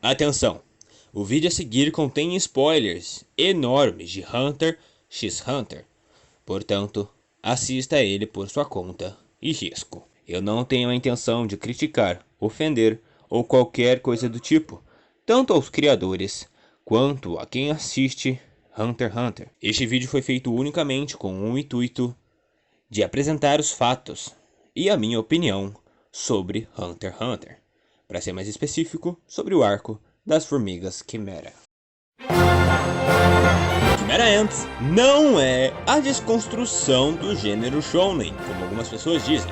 Atenção! O vídeo a seguir contém spoilers enormes de Hunter x Hunter. Portanto, assista a ele por sua conta e risco. Eu não tenho a intenção de criticar, ofender ou qualquer coisa do tipo, tanto aos criadores quanto a quem assiste Hunter x Hunter. Este vídeo foi feito unicamente com o intuito de apresentar os fatos e a minha opinião sobre Hunter x Hunter. Para ser mais específico, sobre o arco das formigas Quimera. Chimera Ants não é a desconstrução do gênero shounen, como algumas pessoas dizem.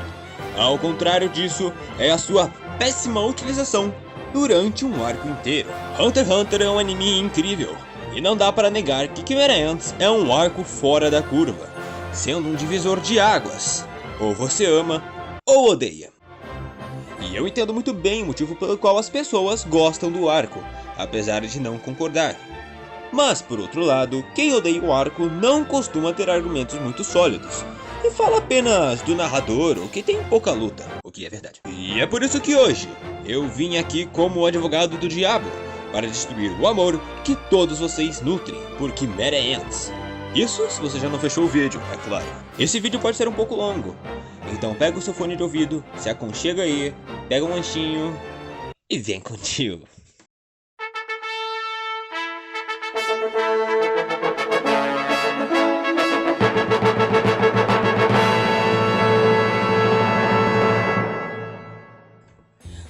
Ao contrário disso, é a sua péssima utilização durante um arco inteiro. Hunter x Hunter é um anime incrível, e não dá para negar que Chimera Ants é um arco fora da curva, sendo um divisor de águas. Ou você ama, ou odeia. E eu entendo muito bem o motivo pelo qual as pessoas gostam do arco, apesar de não concordar. Mas, por outro lado, quem odeia o arco não costuma ter argumentos muito sólidos, e fala apenas do narrador ou que tem pouca luta, o que é verdade. E é por isso que hoje, eu vim aqui como o advogado do diabo, para destruir o amor que todos vocês nutrem por Chimera Ants. Isso se você já não fechou o vídeo, é claro. Esse vídeo pode ser um pouco longo, então pega o seu fone de ouvido, se aconchega aí, pega um lanchinho e vem contigo.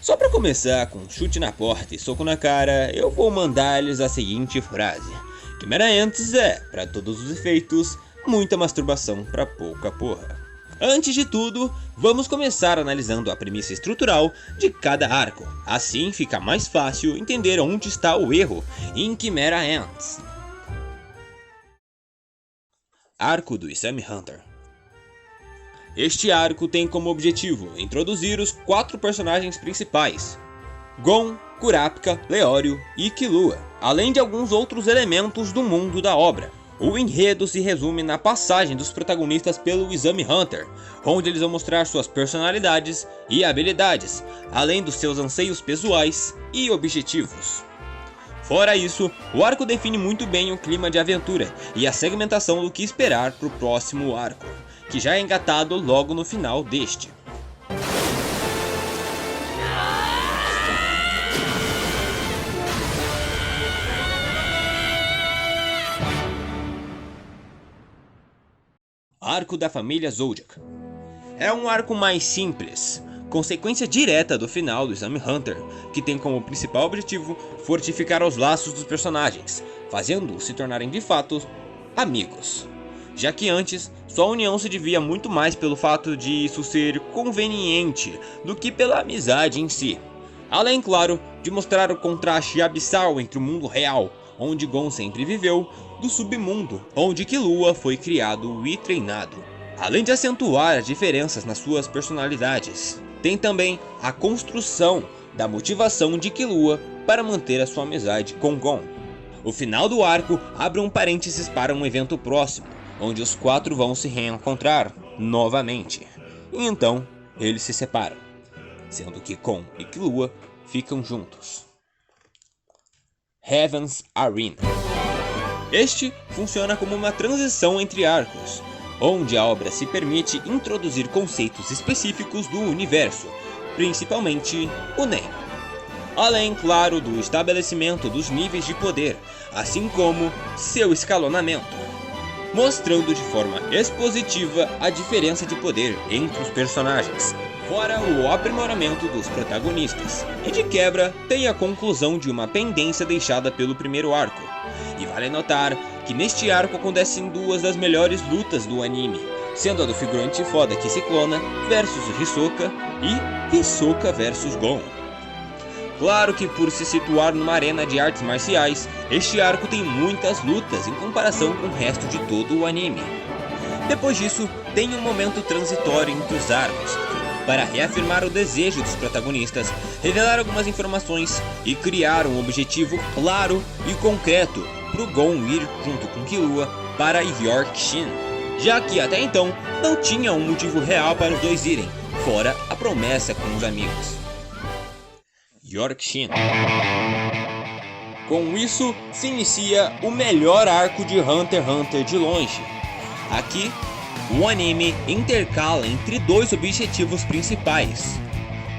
Só pra começar com chute na porta e soco na cara, eu vou mandar-lhes a seguinte frase: Chimera Ants é, pra todos os efeitos, muita masturbação pra pouca porra. Antes de tudo, vamos começar analisando a premissa estrutural de cada arco. Assim fica mais fácil entender onde está o erro em Chimera Ants. Arco do Exame Hunter. Este arco tem como objetivo introduzir os 4 personagens principais: Gon, Kurapika, Leório e Killua, além de alguns outros elementos do mundo da obra. O enredo se resume na passagem dos protagonistas pelo Exame Hunter, onde eles vão mostrar suas personalidades e habilidades, além dos seus anseios pessoais e objetivos. Fora isso, o arco define muito bem o clima de aventura e a segmentação do que esperar para o próximo arco, que já é engatado logo no final deste. Arco da família Zodiac. É um arco mais simples, consequência direta do final do Exame Hunter, que tem como principal objetivo fortificar os laços dos personagens, fazendo-os se tornarem de fato amigos, já que antes sua união se devia muito mais pelo fato de isso ser conveniente do que pela amizade em si. Além, claro, de mostrar o contraste abissal entre o mundo real, onde Gon sempre viveu, do submundo, onde Killua foi criado e treinado. Além de acentuar as diferenças nas suas personalidades, tem também a construção da motivação de Killua para manter a sua amizade com Gon. O final do arco abre um parênteses para um evento próximo, onde os 4 vão se reencontrar novamente. E então, eles se separam, sendo que Gon e Killua ficam juntos. Heaven's Arena. Este funciona como uma transição entre arcos, onde a obra se permite introduzir conceitos específicos do universo, principalmente o Nen. Além, claro, do estabelecimento dos níveis de poder, assim como seu escalonamento, mostrando de forma expositiva a diferença de poder entre os personagens, fora o aprimoramento dos protagonistas. E de quebra, tem a conclusão de uma pendência deixada pelo primeiro arco. E vale notar que neste arco acontecem 2 das melhores lutas do anime, sendo a do figurante foda que se clona versus Hisoka e Hisoka versus Gon. Claro que por se situar numa arena de artes marciais, este arco tem muitas lutas em comparação com o resto de todo o anime. Depois disso, tem um momento transitório entre os arcos, para reafirmar o desejo dos protagonistas, revelar algumas informações e criar um objetivo claro e concreto para o Gon ir junto com Killua para York-Shin, já que até então não tinha um motivo real para os dois irem, fora a promessa com os amigos. Yorkshin. Com isso, se inicia o melhor arco de Hunter x Hunter de longe. Aqui, o anime intercala entre dois objetivos principais.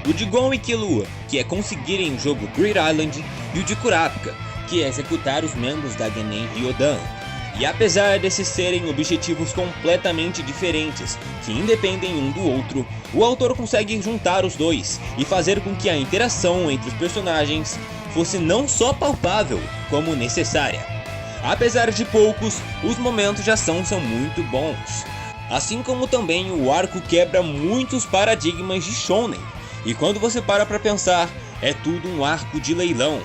O de Gon e Killua, que é conseguirem o jogo Grid Island, e o de Kurapika, que é executar os membros da Genin Ryodan. E apesar desses serem objetivos completamente diferentes, que independem um do outro, o autor consegue juntar os dois e fazer com que a interação entre os personagens fosse não só palpável, como necessária. Apesar de poucos, os momentos de ação são muito bons. Assim como também o arco quebra muitos paradigmas de Shonen. E quando você para pra pensar, é tudo um arco de leilão.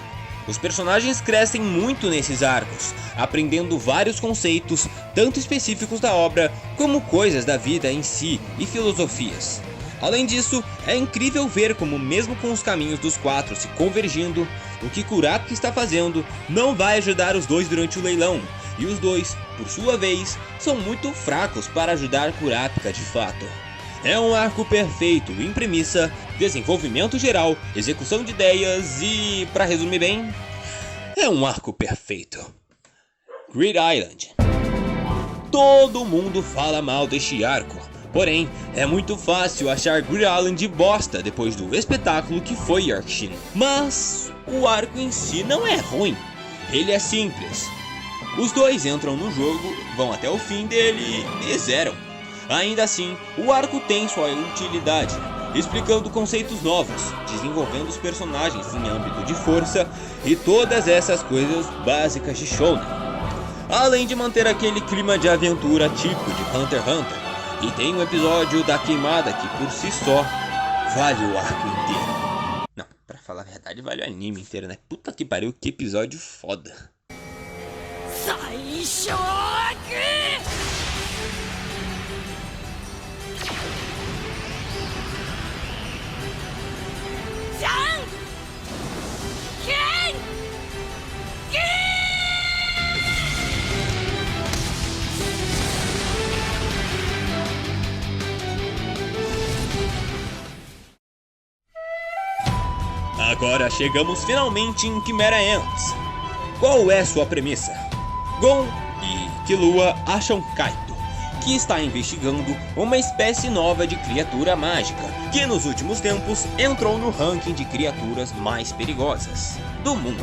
Os personagens crescem muito nesses arcos, aprendendo vários conceitos, tanto específicos da obra, como coisas da vida em si e filosofias. Além disso, é incrível ver como mesmo com os caminhos dos quatro se convergindo, o que Kurapika está fazendo não vai ajudar os dois durante o leilão, e os dois, por sua vez, são muito fracos para ajudar Kurapika de fato. É um arco perfeito em premissa, desenvolvimento geral, execução de ideias e, para resumir bem, é um arco perfeito. Grid Island. Todo mundo fala mal deste arco, porém é muito fácil achar Grid Island bosta depois do espetáculo que foi Yorkshin. Mas o arco em si não é ruim, ele é simples. Os dois entram no jogo, vão até o fim dele e zeram. Ainda assim, o arco tem sua utilidade, explicando conceitos novos, desenvolvendo os personagens em âmbito de força e todas essas coisas básicas de Shonen. Além de manter aquele clima de aventura típico de Hunter x Hunter, e tem um episódio da queimada que por si só vale o arco inteiro. Não, pra falar a verdade vale o anime inteiro, né? Puta que pariu, que episódio foda. Agora chegamos finalmente em Chimera Ants. Qual é sua premissa? Gon e Killua acham Kaito, que está investigando uma espécie nova de criatura mágica, que nos últimos tempos entrou no ranking de criaturas mais perigosas do mundo.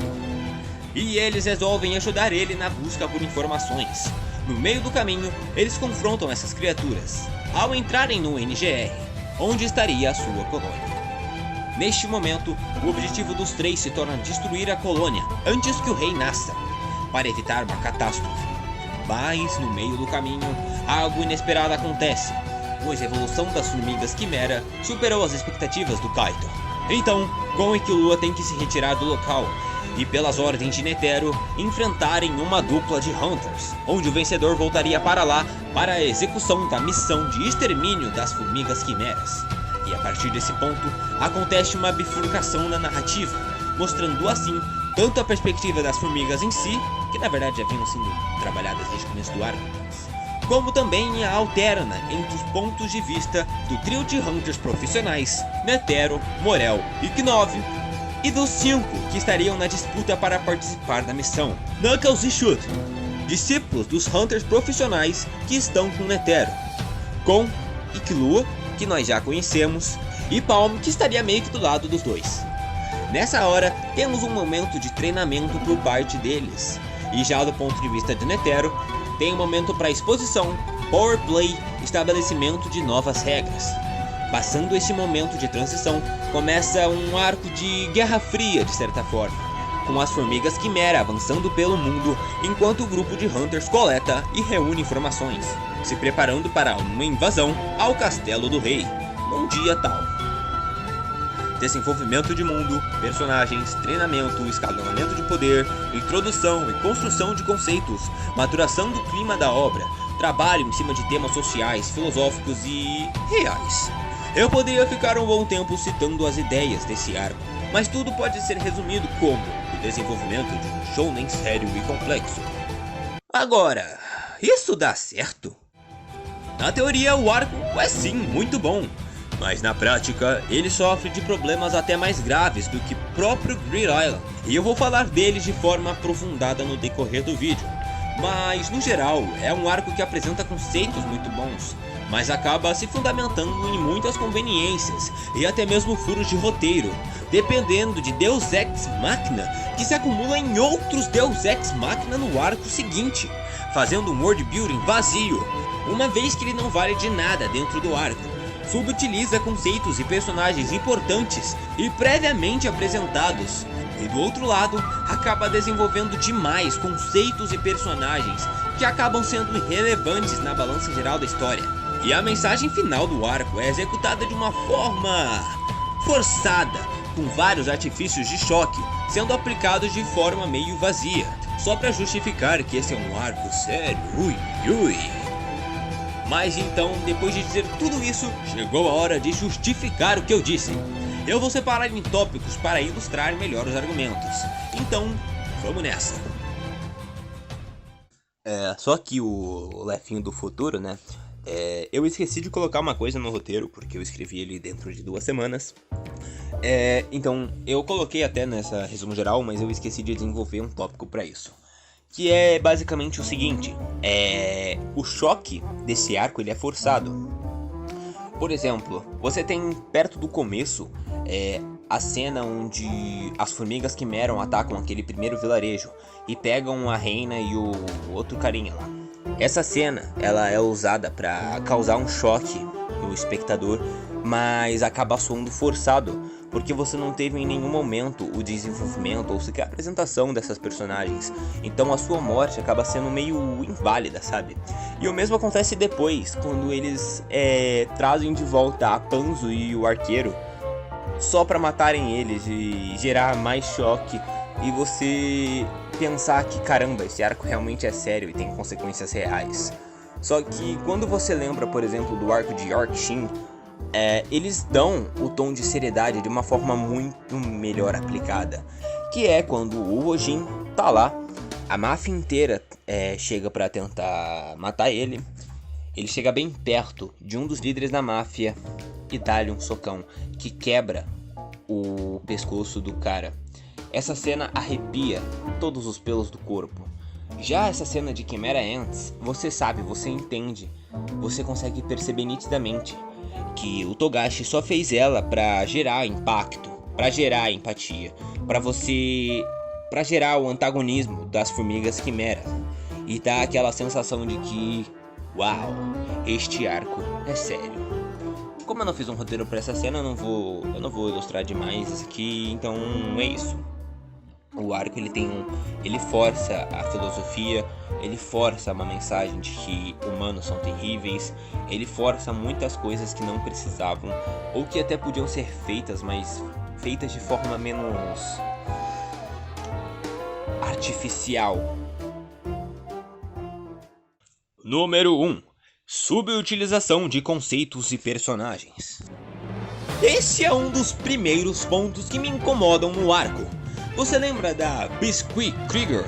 E eles resolvem ajudar ele na busca por informações. No meio do caminho, eles confrontam essas criaturas, ao entrarem no NGR, onde estaria a sua colônia. Neste momento, o objetivo dos três se torna destruir a colônia antes que o rei nasça, para evitar uma catástrofe. Mas, no meio do caminho, algo inesperado acontece, pois a evolução das formigas Quimera superou as expectativas do Kaito. Então, Gon e Killua têm que se retirar do local, e pelas ordens de Netero, enfrentarem uma dupla de Hunters, onde o vencedor voltaria para lá para a execução da missão de extermínio das formigas Quimeras. E a partir desse ponto, acontece uma bifurcação na narrativa, mostrando assim tanto a perspectiva das formigas em si, que na verdade já vinham sendo trabalhadas desde o começo do arco, como também a alterna entre os pontos de vista do trio de Hunters profissionais, Netero, Morel e Knov, e dos 5 que estariam na disputa para participar da missão, Knuckles e Shoot, discípulos dos Hunters profissionais que estão com Netero, Gon e Killua, que nós já conhecemos, e Palm, que estaria meio que do lado dos dois. Nessa hora, temos um momento de treinamento por parte deles, e já do ponto de vista de Netero, tem um momento para exposição, power play, estabelecimento de novas regras. Passando esse momento de transição, começa um arco de Guerra Fria de certa forma, com as formigas Quimera avançando pelo mundo enquanto o grupo de Hunters coleta e reúne informações, se preparando para uma invasão ao Castelo do Rei, num dia tal. Desenvolvimento de mundo, personagens, treinamento, escalonamento de poder, introdução e construção de conceitos, maturação do clima da obra, trabalho em cima de temas sociais, filosóficos e reais. Eu poderia ficar um bom tempo citando as ideias desse arco, mas tudo pode ser resumido como o desenvolvimento de um shounen sério e complexo. Agora, isso dá certo? Na teoria, o arco é sim muito bom, Mas na prática, ele sofre de problemas até mais graves do que próprio Greed Island, e eu vou falar deles de forma aprofundada no decorrer do vídeo. Mas no geral, é um arco que apresenta conceitos muito bons, mas acaba se fundamentando em muitas conveniências e até mesmo furos de roteiro, dependendo de Deus Ex Machina que se acumula em outros Deus Ex Machina no arco seguinte, fazendo um world building vazio, uma vez que ele não vale de nada dentro do arco. Subutiliza conceitos e personagens importantes e previamente apresentados, e do outro lado, acaba desenvolvendo demais conceitos e personagens que acabam sendo irrelevantes na balança geral da história. E a mensagem final do arco é executada de uma forma forçada, com vários artifícios de choque sendo aplicados de forma meio vazia, só para justificar que esse é um arco sério. Ui, ui. Mas então, depois de dizer tudo isso, chegou a hora de justificar o que eu disse. Eu vou separar em tópicos para ilustrar melhor os argumentos. Então, vamos nessa. Só que o Lefinho do futuro, né? Eu esqueci de colocar uma coisa no roteiro, porque eu escrevi ele dentro de 2 semanas. Então, eu coloquei até nessa resumo geral, mas eu esqueci de desenvolver um tópico para isso. Que é basicamente o seguinte, o choque desse arco ele é forçado. Por exemplo, você tem perto do começo a cena onde as formigas quimeram atacam aquele primeiro vilarejo e pegam a reina e o outro carinha lá. Essa cena ela é usada para causar um choque no espectador, mas acaba soando forçado, porque você não teve em nenhum momento o desenvolvimento ou sequer a apresentação dessas personagens. Então a sua morte acaba sendo meio inválida, sabe? E o mesmo acontece depois, quando eles trazem de volta a Panzo e o arqueiro só pra matarem eles e gerar mais choque. E você pensar que caramba, esse arco realmente é sério e tem consequências reais. Só que quando você lembra, por exemplo, do arco de Yorkshin, eles dão o tom de seriedade de uma forma muito melhor aplicada. Que é quando o Ojin tá lá, a máfia inteira chega pra tentar matar ele. Ele chega bem perto de um dos líderes da máfia e dá-lhe um socão que quebra o pescoço do cara. Essa cena arrepia todos os pelos do corpo. Já essa cena de Chimera Ants, você sabe, você entende, você consegue perceber nitidamente que o Togashi só fez ela pra gerar impacto, pra gerar empatia, pra gerar o antagonismo das formigas Chimera e dar aquela sensação de que, uau, este arco é sério. Como eu não fiz um roteiro pra essa cena, eu não vou ilustrar demais isso aqui, então é isso. O arco ele força a filosofia, ele força uma mensagem de que humanos são terríveis, ele força muitas coisas que não precisavam, ou que até podiam ser feitas, mas feitas de forma menos artificial. Número 1. Subutilização de conceitos e personagens. Esse é um dos primeiros pontos que me incomodam no arco. Você lembra da Biscuit Krieger,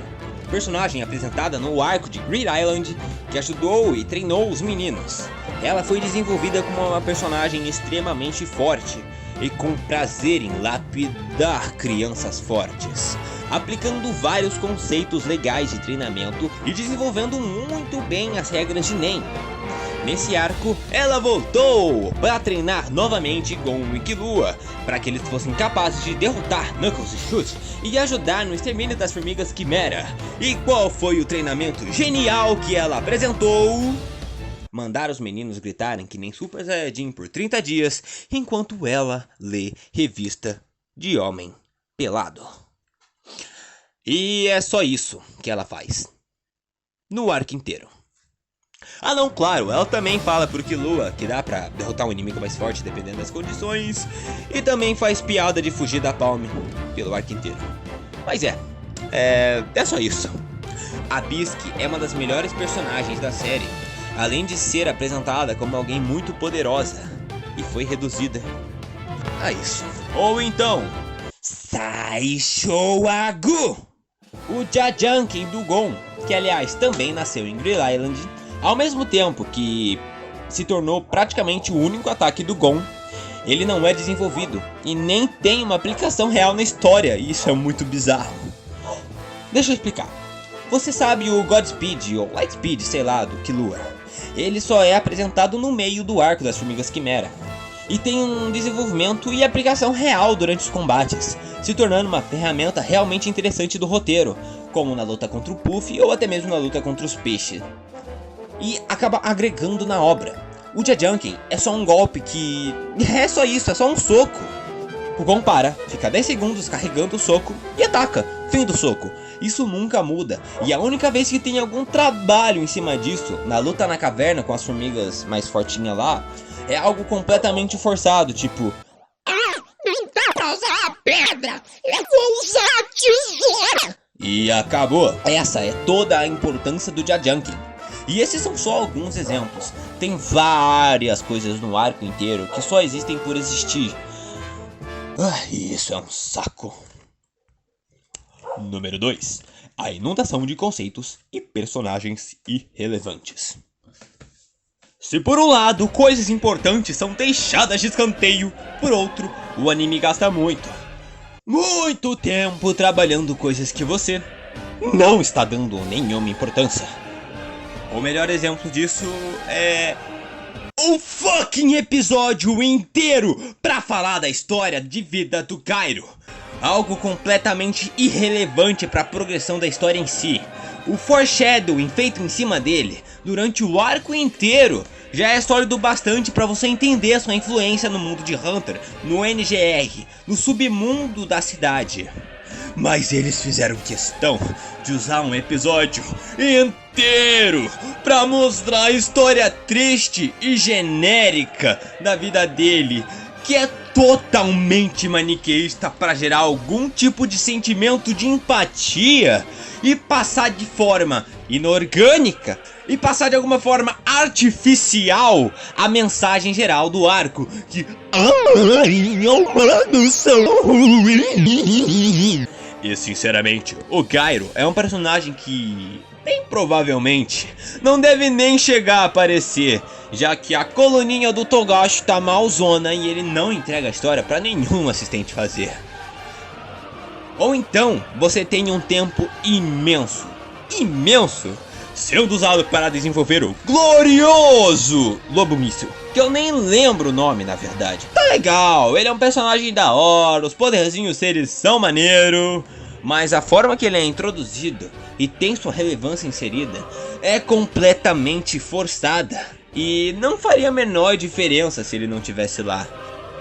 personagem apresentada no arco de Greed Island, que ajudou e treinou os meninos? Ela foi desenvolvida como uma personagem extremamente forte e com prazer em lapidar crianças fortes, aplicando vários conceitos legais de treinamento e desenvolvendo muito bem as regras de Nen. Nesse arco, ela voltou para treinar novamente com o Killua, para que eles fossem capazes de derrotar Knuckles e Shoot e ajudar no extermínio das formigas Chimera. E qual foi o treinamento genial que ela apresentou? Mandar os meninos gritarem que nem Super Saiyajin por 30 dias, enquanto ela lê revista de homem pelado. E é só isso que ela faz no arco inteiro. Ah não, claro, ela também fala pro Killua que dá pra derrotar um inimigo mais forte dependendo das condições, e também faz piada de fugir da Palme pelo arco inteiro. Mas é só isso. A Bisque é uma das melhores personagens da série, além de ser apresentada como alguém muito poderosa, e foi reduzida a isso. Ou então, Saishoagu, o Jajangqueon do Gon, que aliás também nasceu em Greed Island, ao mesmo tempo que se tornou praticamente o único ataque do Gon, ele não é desenvolvido e nem tem uma aplicação real na história, e isso é muito bizarro. Deixa eu explicar. Você sabe o Godspeed ou Lightspeed, sei lá, do Killua. Ele só é apresentado no meio do arco das Formigas Quimera e tem um desenvolvimento e aplicação real durante os combates, se tornando uma ferramenta realmente interessante do roteiro, como na luta contra o Puff ou até mesmo na luta contra os peixes. E acaba agregando na obra. O Jajangqueon é só um golpe que... é só isso, é só um soco. O Gon para, fica 10 segundos carregando o soco e ataca, fim do soco. Isso nunca muda, e a única vez que tem algum trabalho em cima disso, na luta na caverna com as formigas mais fortinhas lá, é algo completamente forçado, tipo... não dá pra usar a pedra, eu vou usar a tesoura! E acabou. Essa é toda a importância do Jajangqueon. E esses são só alguns exemplos. Tem várias coisas no arco inteiro que só existem por existir. Isso é um saco. Número 2. A inundação de conceitos e personagens irrelevantes. Se por um lado coisas importantes são deixadas de escanteio, por outro, o anime gasta muito tempo trabalhando coisas que você não está dando nenhuma importância. O melhor exemplo disso é um fucking episódio inteiro pra falar da história de vida do Gairo. Algo completamente irrelevante para a progressão da história em si. O foreshadowing feito em cima dele durante o arco inteiro já é sólido bastante para você entender a sua influência no mundo de Hunter, no NGR, no submundo da cidade. Mas eles fizeram questão de usar um episódio inteiro para mostrar a história triste e genérica da vida dele, que é totalmente maniqueísta para gerar algum tipo de sentimento de empatia e passar de forma inorgânica e passar de alguma forma artificial a mensagem geral do arco que humanos são ruins. E sinceramente, o Gairo é um personagem que bem provavelmente não deve nem chegar a aparecer, já que a coluninha do Togashi tá malzona e ele não entrega a história pra nenhum assistente fazer. Ou então, você tem um tempo imenso sendo usado para desenvolver o glorioso Lobo Míssil, que eu nem lembro o nome na verdade. Tá legal, ele é um personagem da hora, os poderzinhos deles são maneiro, mas a forma que ele é introduzido e tem sua relevância inserida é completamente forçada e não faria a menor diferença se ele não tivesse lá.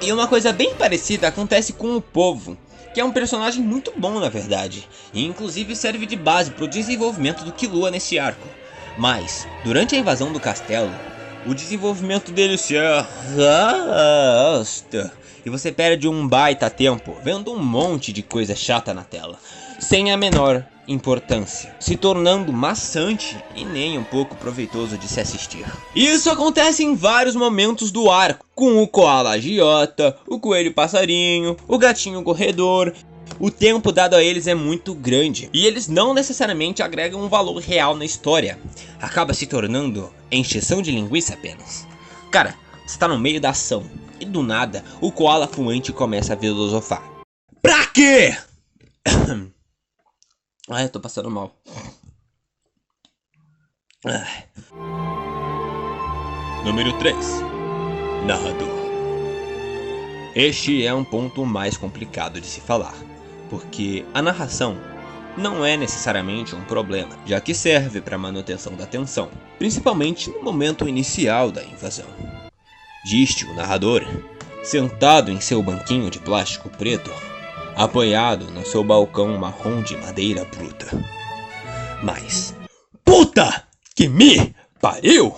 E uma coisa bem parecida acontece com o Povo, que é um personagem muito bom na verdade, e inclusive serve de base para o desenvolvimento do Killua nesse arco. Mas, durante a invasão do castelo, o desenvolvimento dele se arrasta, e você perde um baita tempo vendo um monte de coisa chata na tela, sem a menor importância, se tornando maçante e nem um pouco proveitoso de se assistir. Isso acontece em vários momentos do arco, com o Koala agiota, o Coelho Passarinho, o Gatinho Corredor. O tempo dado a eles é muito grande, e eles não necessariamente agregam um valor real na história. Acaba se tornando encheção de linguiça apenas. Cara, você tá no meio da ação, e do nada, o Koala fluente começa a filosofar. Pra quê? Ai, eu tô passando mal. Número 3. Narrador. Este é um ponto mais complicado de se falar, porque a narração não é necessariamente um problema, já que serve para manutenção da tensão, principalmente no momento inicial da invasão. Diz-te o narrador, sentado em seu banquinho de plástico preto, apoiado no seu balcão marrom de madeira bruta. Mas, puta que me pariu!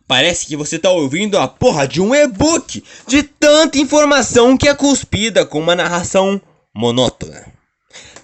Parece que você tá ouvindo a porra de um e-book de tanta informação que é cuspida com uma narração monótona,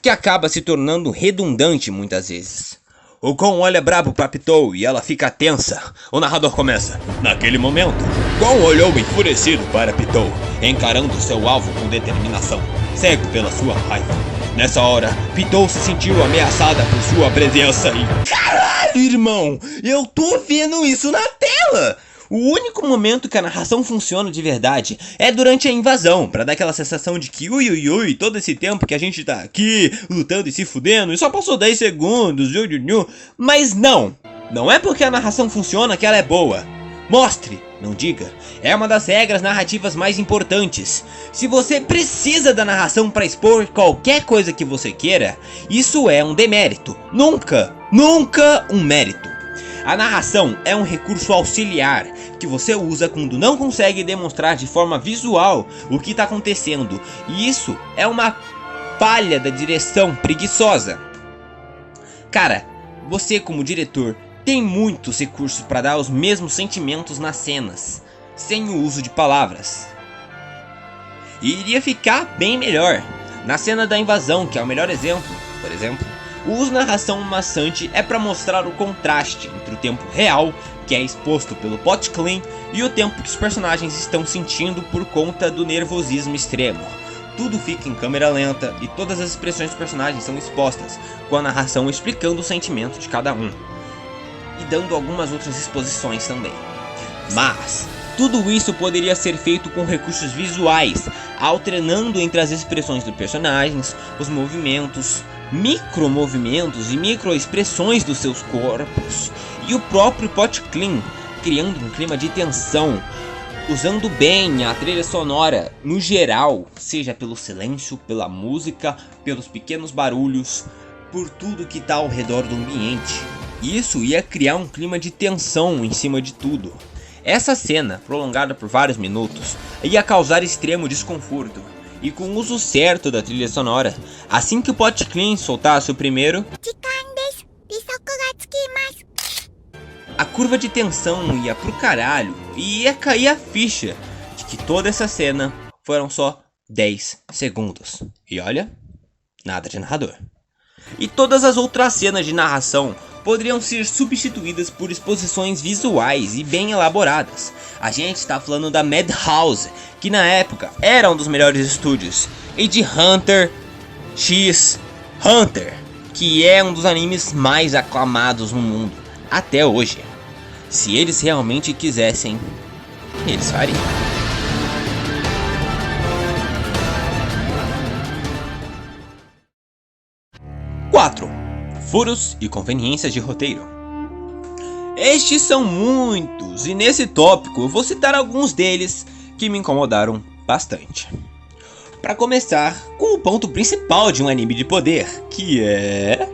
que acaba se tornando redundante muitas vezes. O Gon olha brabo pra Pitou e ela fica tensa. O narrador começa. Naquele momento, Gon olhou enfurecido para Pitou, encarando seu alvo com determinação, cego pela sua raiva. Nessa hora, Pitou se sentiu ameaçada por sua presença e... Caralho, irmão! Eu tô vendo isso na tela! O único momento que a narração funciona de verdade é durante a invasão, pra dar aquela sensação de que ui, todo esse tempo que a gente tá aqui lutando e se fudendo e só passou 10 segundos, mas não é porque a narração funciona que ela é boa. Mostre, não diga. É uma das regras narrativas mais importantes. Se você precisa da narração para expor qualquer coisa que você queira, isso é um demérito. Nunca um mérito. A narração é um recurso auxiliar que você usa quando não consegue demonstrar de forma visual o que está acontecendo. E isso é uma falha da direção preguiçosa. Cara, você como diretor tem muitos recursos para dar os mesmos sentimentos nas cenas, sem o uso de palavras. E iria ficar bem melhor. Na cena da invasão, que é o melhor exemplo, por exemplo, o uso de narração maçante é para mostrar o contraste entre o tempo real, que é exposto pelo plot clean, e o tempo que os personagens estão sentindo por conta do nervosismo extremo. Tudo fica em câmera lenta e todas as expressões dos personagens são expostas, com a narração explicando o sentimento de cada um. E dando algumas outras exposições também. Mas tudo isso poderia ser feito com recursos visuais, alternando entre as expressões dos personagens, os movimentos, micromovimentos e microexpressões dos seus corpos, e o próprio plot clean, criando um clima de tensão, usando bem a trilha sonora no geral, seja pelo silêncio, pela música, pelos pequenos barulhos, por tudo que está ao redor do ambiente. Isso ia criar um clima de tensão em cima de tudo. Essa cena, prolongada por vários minutos, ia causar extremo desconforto. E com o uso certo da trilha sonora, assim que o plot clean soltasse o primeiro, a curva de tensão ia pro caralho e ia cair a ficha de que toda essa cena foram só 10 segundos. E olha, nada de narrador. E todas as outras cenas de narração poderiam ser substituídas por exposições visuais e bem elaboradas. A gente está falando da Madhouse, que na época era um dos melhores estúdios, e de Hunter x Hunter, que é um dos animes mais aclamados no mundo até hoje. Se eles realmente quisessem, eles fariam. Furos e conveniências de roteiro. Estes são muitos, e nesse tópico eu vou citar alguns deles que me incomodaram bastante. Para começar, com o ponto principal de um anime de poder, que é...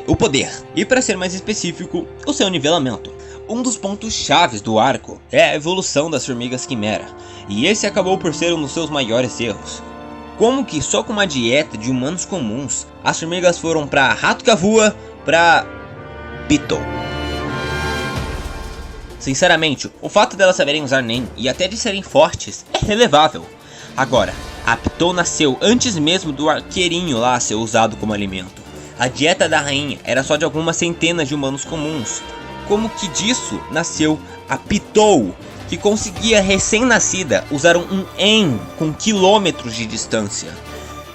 o poder. E para ser mais específico, o seu nivelamento. Um dos pontos chaves do arco é a evolução das formigas quimera, e esse acabou por ser um dos seus maiores erros. Como que só com uma dieta de humanos comuns, as formigas foram pra rato cavua, pra Pitou. Sinceramente, o fato delas saberem usar NEM e até de serem fortes é relevável. Agora, a Pitou nasceu antes mesmo do arqueirinho lá ser usado como alimento. A dieta da rainha era só de algumas centenas de humanos comuns. Como que disso nasceu a Pitou, que conseguia recém-nascida usar um EN com quilômetros de distância.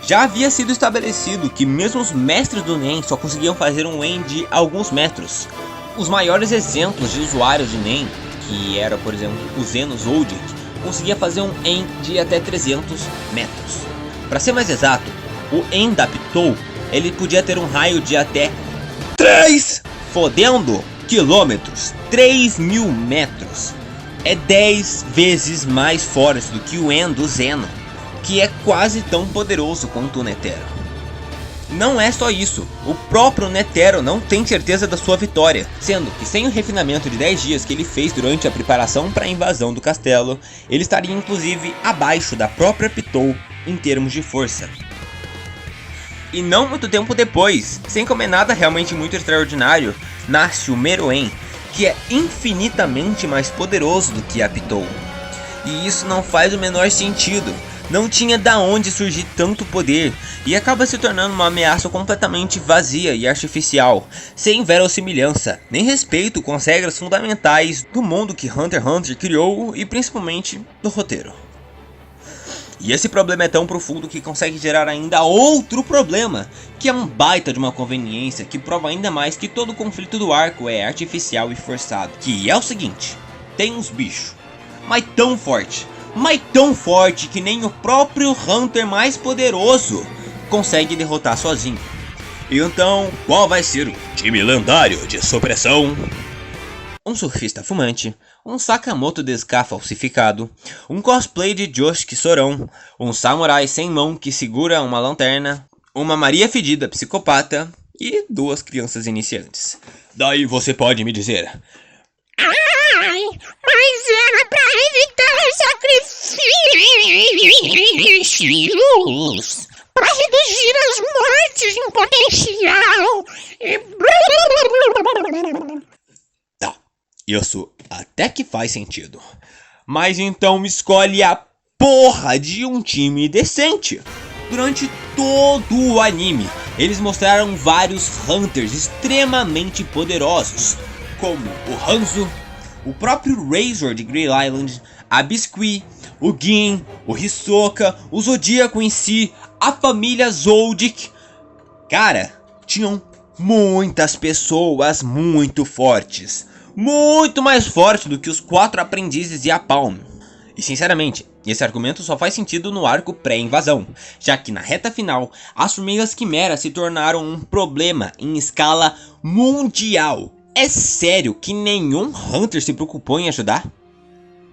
Já havia sido estabelecido que mesmo os mestres do NEM só conseguiam fazer um EN de alguns metros. Os maiores exemplos de usuários de NEM, que era por exemplo o Zeno Zoldyck, conseguia fazer um EN de até 300 metros. Para ser mais exato, o EN da Pitou, ele podia ter um raio de até 3 quilômetros, 3.000 metros. É 10 vezes mais forte do que o EN do Zeno, que é quase tão poderoso quanto o Netero. Não é só isso, o próprio Netero não tem certeza da sua vitória, sendo que sem o refinamento de 10 dias que ele fez durante a preparação para a invasão do castelo, ele estaria inclusive abaixo da própria Pitou em termos de força. E não muito tempo depois, sem comer nada realmente muito extraordinário, nasce o Meruem, que é infinitamente mais poderoso do que a Pitou. E isso não faz o menor sentido. Não tinha da onde surgir tanto poder, e acaba se tornando uma ameaça completamente vazia e artificial, sem verossimilhança, nem respeito com as regras fundamentais do mundo que Hunter x Hunter criou e principalmente do roteiro. E esse problema é tão profundo que consegue gerar ainda outro problema, que é um baita de uma conveniência que prova ainda mais que todo o conflito do arco é artificial e forçado. Que é o seguinte: tem uns bichos, mas tão forte que nem o próprio Hunter mais poderoso consegue derrotar sozinho. E então, qual vai ser o time lendário de supressão? Um surfista fumante, um Sakamoto de Ska falsificado, um cosplay de Josuke Sorão, um samurai sem mão que segura uma lanterna, uma Maria fedida psicopata e 2 crianças iniciantes. Daí você pode me dizer: Ai, mas era pra evitar sacrifícios, pra reduzir as mortes em potencial e... Tá, isso até que faz sentido. Mas então escolhe a porra de um time decente. Durante todo o anime, eles mostraram vários Hunters extremamente poderosos, como o Hanzo, o próprio Razor de Grey Island, a Biscuit, o Gin, o Hisoka, o Zodíaco em si, a família Zoldyck. Cara, tinham muitas pessoas muito fortes, muito mais fortes do que os 4 aprendizes de Apalm. E sinceramente, esse argumento só faz sentido no arco pré-invasão, já que na reta final, as formigas quimera se tornaram um problema em escala mundial. É sério que nenhum Hunter se preocupou em ajudar?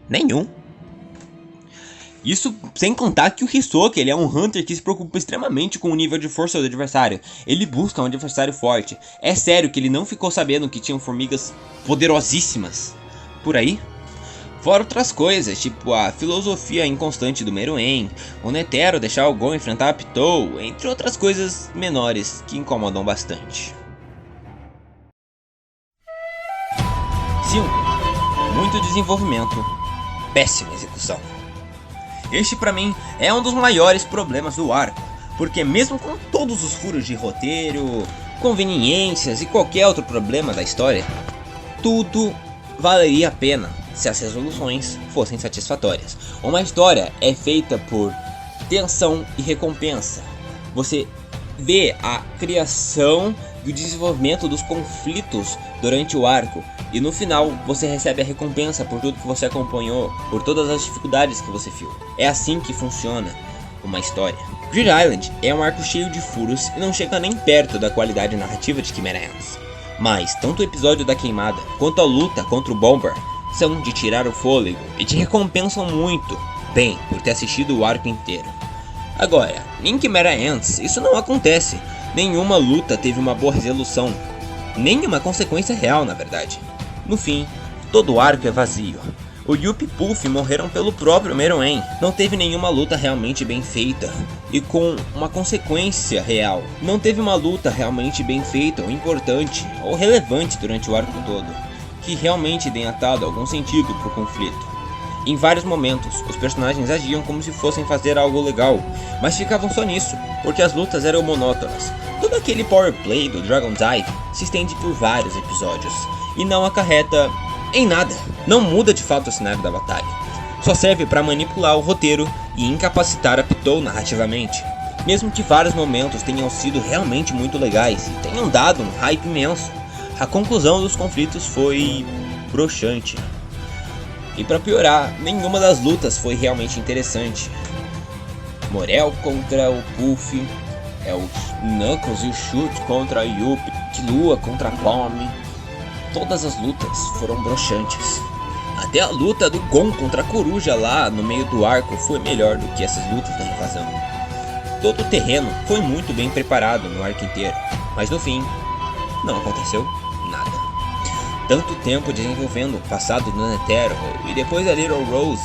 Nenhum. Isso sem contar que o Hisoka, ele é um Hunter que se preocupa extremamente com o nível de força do adversário. Ele busca um adversário forte. É sério que ele não ficou sabendo que tinham formigas poderosíssimas por aí? Fora outras coisas, tipo a filosofia inconstante do Meruem, o Netero deixar o Gon enfrentar a Pitou, entre outras coisas menores que incomodam bastante. 5. Muito desenvolvimento, péssima execução. Este pra mim é um dos maiores problemas do arco, porque mesmo com todos os furos de roteiro, conveniências e qualquer outro problema da história, tudo valeria a pena se as resoluções fossem satisfatórias. Uma história é feita por tensão e recompensa. Você vê a criação e o desenvolvimento dos conflitos durante o arco, e no final você recebe a recompensa por tudo que você acompanhou, por todas as dificuldades que você viu. É assim que funciona uma história. Greed Island é um arco cheio de furos e não chega nem perto da qualidade narrativa de Chimera Ants. Mas tanto o episódio da queimada quanto a luta contra o Bomber são de tirar o fôlego e te recompensam muito bem por ter assistido o arco inteiro. Agora, em Chimera Ants isso não acontece. Nenhuma luta teve uma boa resolução, nenhuma consequência real na verdade. No fim, todo o arco é vazio. O Yuppie e Puff morreram pelo próprio Meruem. Não teve nenhuma luta realmente bem feita e com uma consequência real. Não teve uma luta realmente bem feita ou importante ou relevante durante o arco todo, que realmente tenha dado algum sentido pro conflito. Em vários momentos, os personagens agiam como se fossem fazer algo legal, mas ficavam só nisso, porque as lutas eram monótonas. Todo aquele power play do Dragon's Eye se estende por vários episódios e não acarreta em nada, não muda de fato o cenário da batalha. Só serve para manipular o roteiro e incapacitar a Pitou narrativamente. Mesmo que vários momentos tenham sido realmente muito legais e tenham dado um hype imenso, a conclusão dos conflitos foi broxante. E para piorar, nenhuma das lutas foi realmente interessante. Morel contra o Puff, o Knuckles e o Shoot contra a Yuppie, Killua contra a Palm. Todas as lutas foram broxantes. Até a luta do Gon contra a Coruja lá no meio do arco foi melhor do que essas lutas da invasão. Todo o terreno foi muito bem preparado no arco inteiro, mas no fim, não aconteceu nada. Tanto tempo desenvolvendo o passado do Netero e depois a Little Rose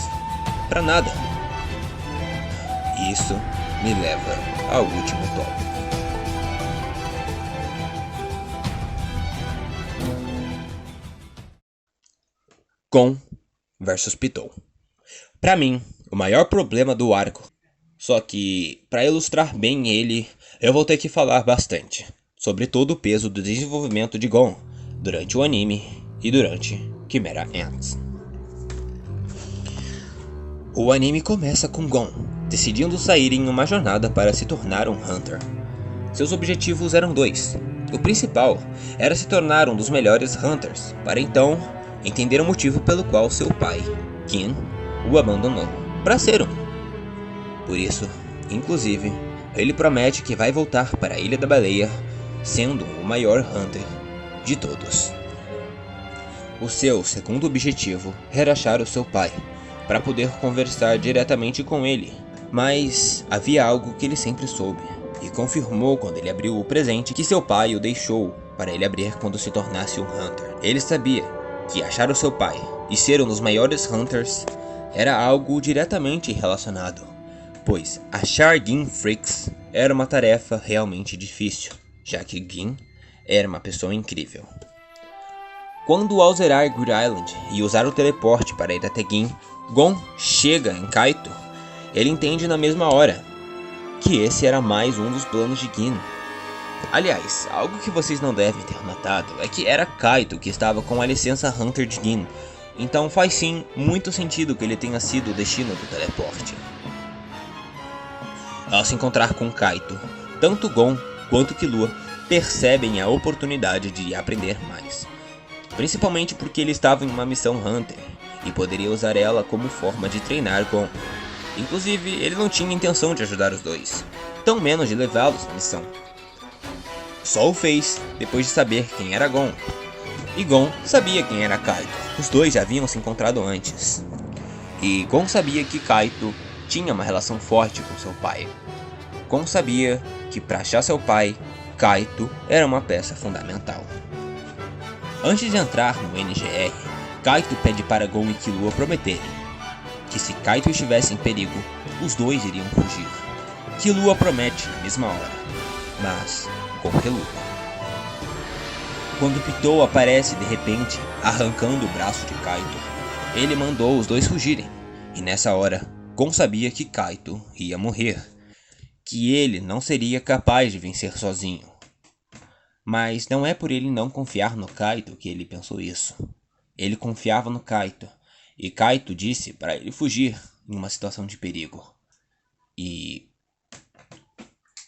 pra nada. Isso me leva ao último tópico. Gon vs Pitou. Pra mim, o maior problema do arco. Só que, para ilustrar bem ele, eu vou ter que falar bastante sobre todo o peso do desenvolvimento de Gon durante o anime e durante Chimera Ants. O anime começa com Gon decidindo sair em uma jornada para se tornar um Hunter. Seus objetivos eram 2. O principal era se tornar um dos melhores Hunters, para então entender o motivo pelo qual seu pai, Gin, o abandonou para ser um. Por isso, inclusive, ele promete que vai voltar para a Ilha da Baleia, sendo o maior Hunter de todos. O seu segundo objetivo era achar o seu pai, para poder conversar diretamente com ele, mas havia algo que ele sempre soube, e confirmou quando ele abriu o presente que seu pai o deixou para ele abrir quando se tornasse um Hunter. Ele sabia que achar o seu pai e ser um dos maiores Hunters era algo diretamente relacionado, pois achar Gin Freaks era uma tarefa realmente difícil, já que Gin era uma pessoa incrível. Quando ao zerar Good Island e usar o teleporte para ir até Gin, Gon chega em Kaito. Ele entende na mesma hora que esse era mais um dos planos de Gin. Aliás, algo que vocês não devem ter notado é que era Kaito que estava com a licença Hunter de Gin, então faz sim muito sentido que ele tenha sido o destino do teleporte. Ao se encontrar com Kaito, tanto Gon quanto Killua percebem a oportunidade de aprender mais, principalmente porque ele estava em uma missão Hunter e poderia usar ela como forma de treinar Gon. Inclusive, ele não tinha intenção de ajudar os dois, tão menos de levá-los na missão. Só o fez depois de saber quem era Gon. E Gon sabia quem era Kaito, os dois já haviam se encontrado antes. E Gon sabia que Kaito tinha uma relação forte com seu pai. Gon sabia que para achar seu pai, Kaito era uma peça fundamental. Antes de entrar no NGR, Kaito pede para Gon e Killua prometerem que se Kaito estivesse em perigo, os dois iriam fugir. Killua promete na mesma hora, mas Gon reluta. Quando Pitou aparece de repente, arrancando o braço de Kaito, ele mandou os dois fugirem, e nessa hora, Gon sabia que Kaito ia morrer, que ele não seria capaz de vencer sozinho. Mas não é por ele não confiar no Kaito que ele pensou isso. Ele confiava no Kaito, e Kaito disse para ele fugir em uma situação de perigo. E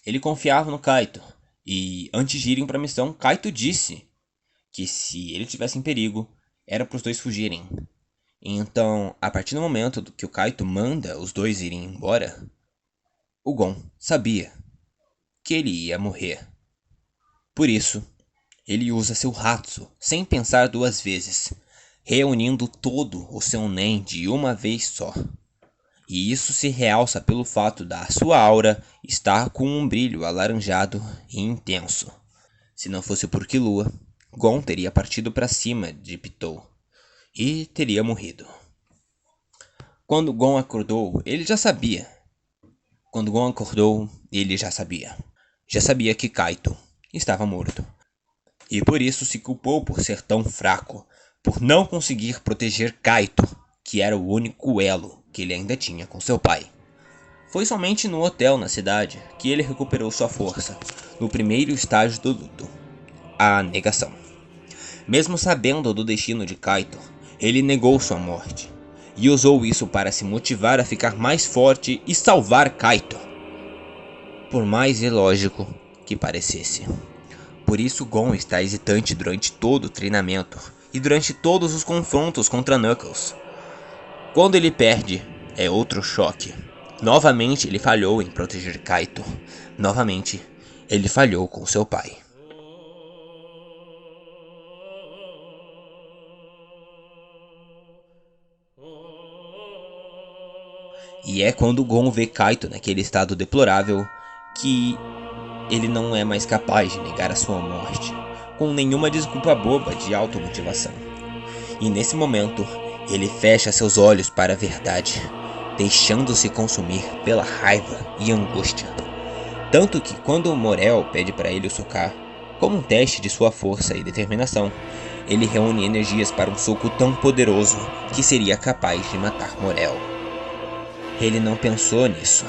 ele confiava no Kaito, e antes de irem para a missão, Kaito disse que se ele estivesse em perigo, era para os dois fugirem. Então, a partir do momento que o Kaito manda os dois irem embora, o Gon sabia que ele ia morrer. Por isso, ele usa seu Hatsu sem pensar duas vezes, reunindo todo o seu Nen de uma vez só. E isso se realça pelo fato da sua aura estar com um brilho alaranjado e intenso. Se não fosse por Killua, Gon teria partido para cima de Pitou e teria morrido. Quando Gon acordou, ele já sabia. Já sabia que Kaito estava morto. E por isso se culpou por ser tão fraco, por não conseguir proteger Kaito, que era o único elo que ele ainda tinha com seu pai. Foi somente no hotel na cidade que ele recuperou sua força, no primeiro estágio do luto, a negação. Mesmo sabendo do destino de Kaito, ele negou sua morte, e usou isso para se motivar a ficar mais forte e salvar Kaito, por mais ilógico que parecesse. Por isso Gon está hesitante durante todo o treinamento e durante todos os confrontos contra Knuckles. Quando ele perde, é outro choque. Novamente ele falhou em proteger Kaito. Novamente ele falhou com seu pai. E é quando Gon vê Kaito naquele estado deplorável que ele não é mais capaz de negar a sua morte, com nenhuma desculpa boba de automotivação. E nesse momento, ele fecha seus olhos para a verdade, deixando-se consumir pela raiva e angústia. Tanto que quando Morel pede para ele o socar, como um teste de sua força e determinação, ele reúne energias para um soco tão poderoso que seria capaz de matar Morel. Ele não pensou nisso.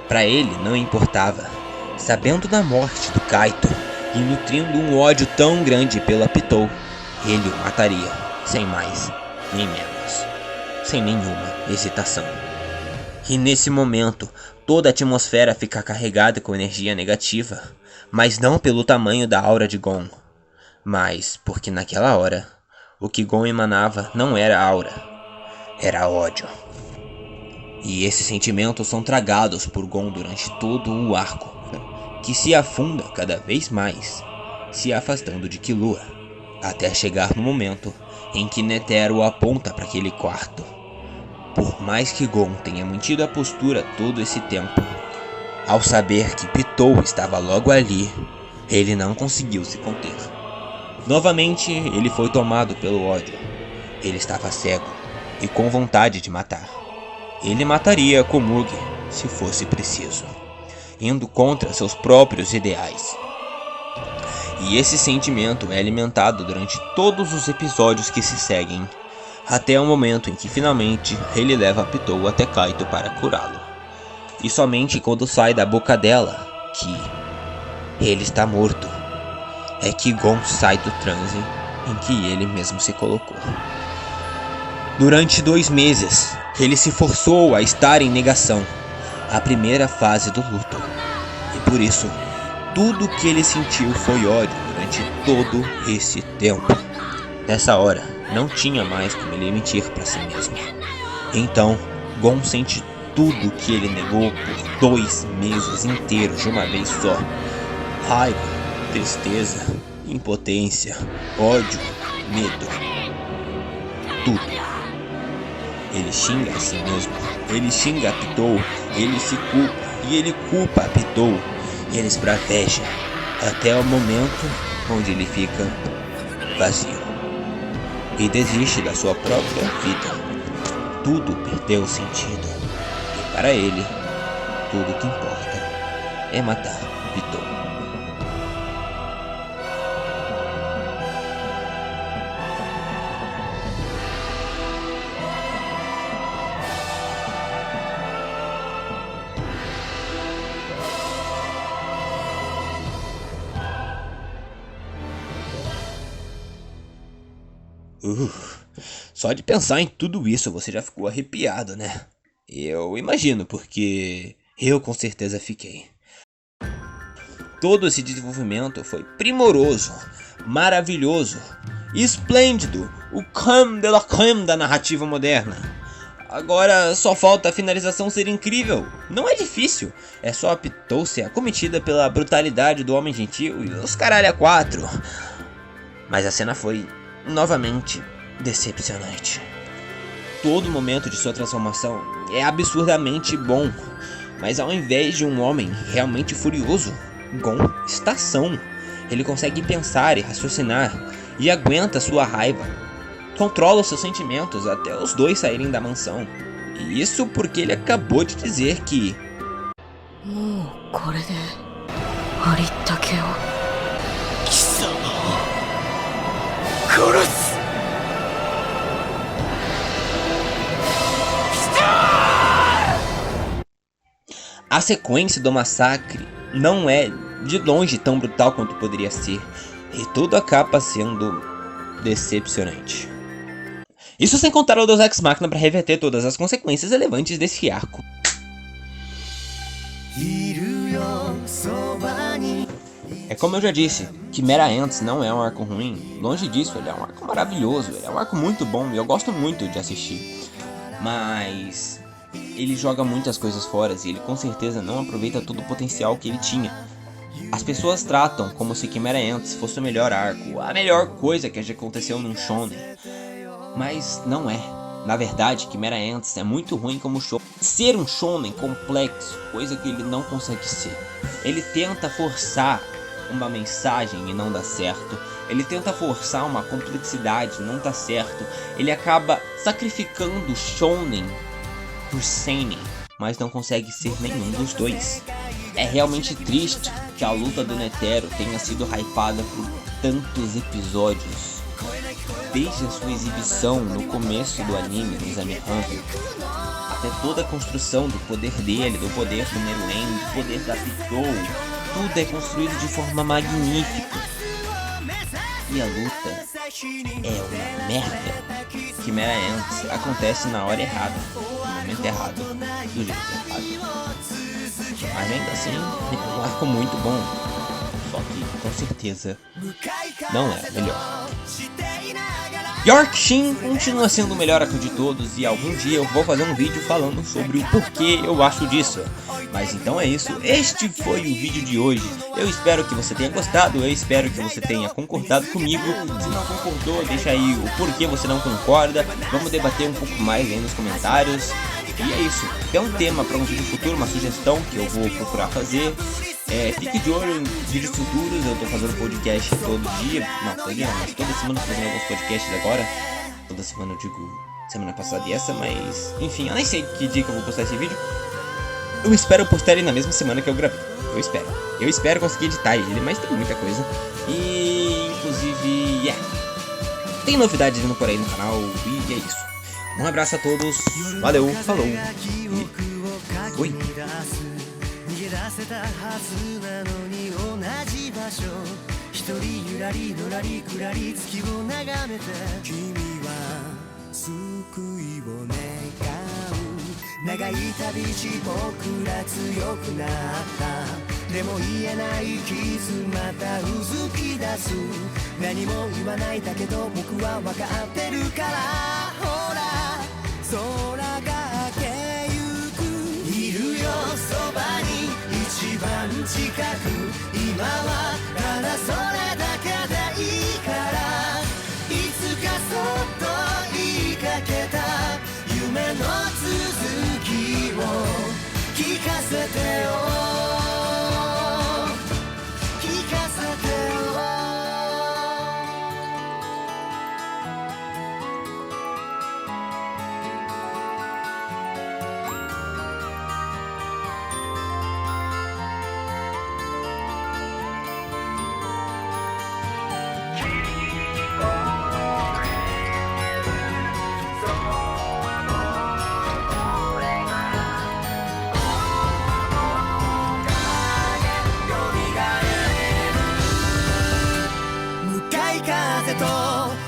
Para ele não importava. Sabendo da morte do Kaito e nutrindo um ódio tão grande pela Pitou, ele o mataria, sem mais nem menos, sem nenhuma hesitação. E nesse momento, toda a atmosfera fica carregada com energia negativa, mas não pelo tamanho da aura de Gon, mas porque naquela hora, O que Gon emanava não era aura, era ódio. E esses sentimentos são tragados por Gon durante todo o arco, que se afunda cada vez mais, se afastando de Killua, até chegar no momento em que Netero o aponta para aquele quarto. Por mais que Gon tenha mantido a postura todo esse tempo, ao saber que Pitou estava logo ali, ele não conseguiu se conter. Novamente, ele foi tomado pelo ódio. Ele estava cego e com vontade de matar. Ele mataria Komugi se fosse preciso, indo contra seus próprios ideais. E esse sentimento é alimentado durante todos os episódios que se seguem, até o momento em que finalmente ele leva Pitou até Kaito para curá-lo. E somente quando sai da boca dela que ele está morto, é que Gon sai do transe em que ele mesmo se colocou. Durante 2 meses, ele se forçou a estar em negação, a primeira fase do luto. E por isso, tudo que ele sentiu foi ódio durante todo esse tempo. Nessa hora, não tinha mais como ele mentir para si mesmo. Então, Gon sente tudo que ele negou por 2 meses inteiros de uma vez só. Raiva, tristeza, impotência, ódio, medo. Tudo. Ele xinga a si mesmo, ele xinga a Pitou, ele se culpa e ele culpa a Pitou. E ele esbraveja até o momento onde ele fica vazio e desiste da sua própria vida. Tudo perdeu sentido e para ele, tudo que importa é matar Pitou. Só de pensar em tudo isso você já ficou arrepiado, né? Eu imagino, porque eu com certeza fiquei. Todo esse desenvolvimento foi primoroso, maravilhoso, esplêndido, o crème de la crème da narrativa moderna. Agora só falta a finalização ser incrível. Não é difícil, é só a Pitou ser acometida pela brutalidade do homem gentil e os caralho a 4. Mas a cena foi novamente decepcionante. Todo momento de sua transformação é absurdamente bom, mas ao invés de um homem realmente furioso, Gon está são. Ele consegue pensar e raciocinar e aguenta sua raiva. Controla os seus sentimentos até os dois saírem da mansão. E isso porque ele acabou de dizer que a sequência do massacre não é de longe tão brutal quanto poderia ser, e tudo acaba sendo decepcionante. Isso sem contar o Deus Ex Machina para reverter todas as consequências relevantes desse arco. É como eu já disse, Chimera Ants não é um arco ruim, longe disso, ele é um arco maravilhoso, ele é um arco muito bom e eu gosto muito de assistir. Mas ele joga muitas coisas fora e ele com certeza não aproveita todo o potencial que ele tinha. As pessoas tratam como se Chimera Ants fosse o melhor arco, a melhor coisa que já aconteceu num shonen. Mas não é. Na verdade, Chimera Ants é muito ruim como shonen. Ser um shonen complexo, coisa que ele não consegue ser. Ele tenta forçar uma mensagem e não dá certo. Ele tenta forçar uma complexidade e não dá certo. Ele acaba sacrificando shonen por seinen, mas não consegue ser nenhum dos dois. É realmente triste que a luta do Netero tenha sido hypada por tantos episódios. Desde a sua exibição no começo do anime, no Exame Hunter, até toda a construção do poder dele, do poder do Meruem, do poder da Pitou, tudo é construído de forma magnífica. E a luta é uma merda. Chimera Ants acontece na hora errada, no momento errado, do jeito errado. Mas ainda assim, é um arco muito bom. só que com certeza não é o melhor. Bjork Shin continua sendo o melhor arco de todos e algum dia eu vou fazer um vídeo falando sobre o porquê eu acho disso. Mas então é isso, este foi o vídeo de hoje. Eu espero que você tenha gostado, eu espero que você tenha concordado comigo. Se não concordou, deixa aí o porquê você não concorda. Vamos debater um pouco mais aí nos comentários. E é isso, tem um tema para um vídeo futuro, uma sugestão que eu vou procurar fazer. Fique de olho em vídeos futuros, eu tô fazendo podcast todo dia. Não, todo dia não, mas toda semana tô fazendo alguns podcasts agora. Toda semana eu digo semana passada e essa, mas enfim, eu nem sei que dia que eu vou postar esse vídeo. Eu espero postar ele na mesma semana que eu gravei. Eu espero conseguir editar ele, mas tem muita coisa. E inclusive, tem novidades vindo por aí no canal e é isso. Um abraço a todos, valeu, falou e fui. 出せたはずなのに同じ場所一人ゆらりのらりくらり月を眺めて君は救いを願う長い旅路僕ら強くなったでも言えない傷またうずき出す何も言わないだけど僕は分かってるからほら空が明けゆくいるよそばに一番近く今はただそれだけでいいからいつかそっと言いかけた夢の続きを聞かせてよ聞かせてよ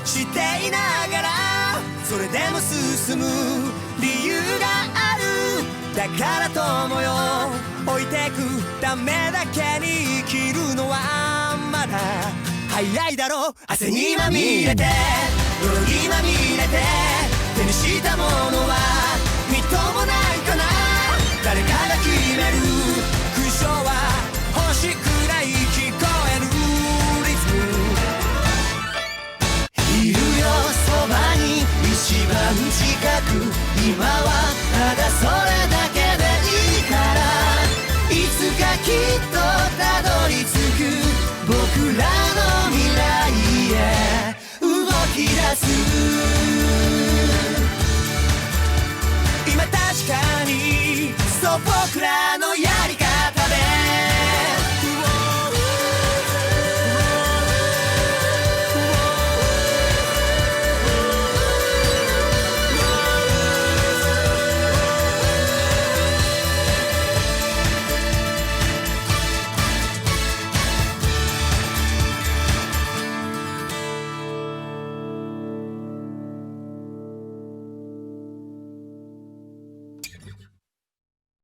していながらそれでも進む理由があるだから友よ置いてくためだけに生きるのはまだ早いだろう汗にまみれて泥にまみれて手にしたものはみっともないかな誰かが決める勲章は星くらい聞こえるリズムそばに一番近く今はただそれだけでいいからいつかきっとたどり着く僕らの未来へ動き出す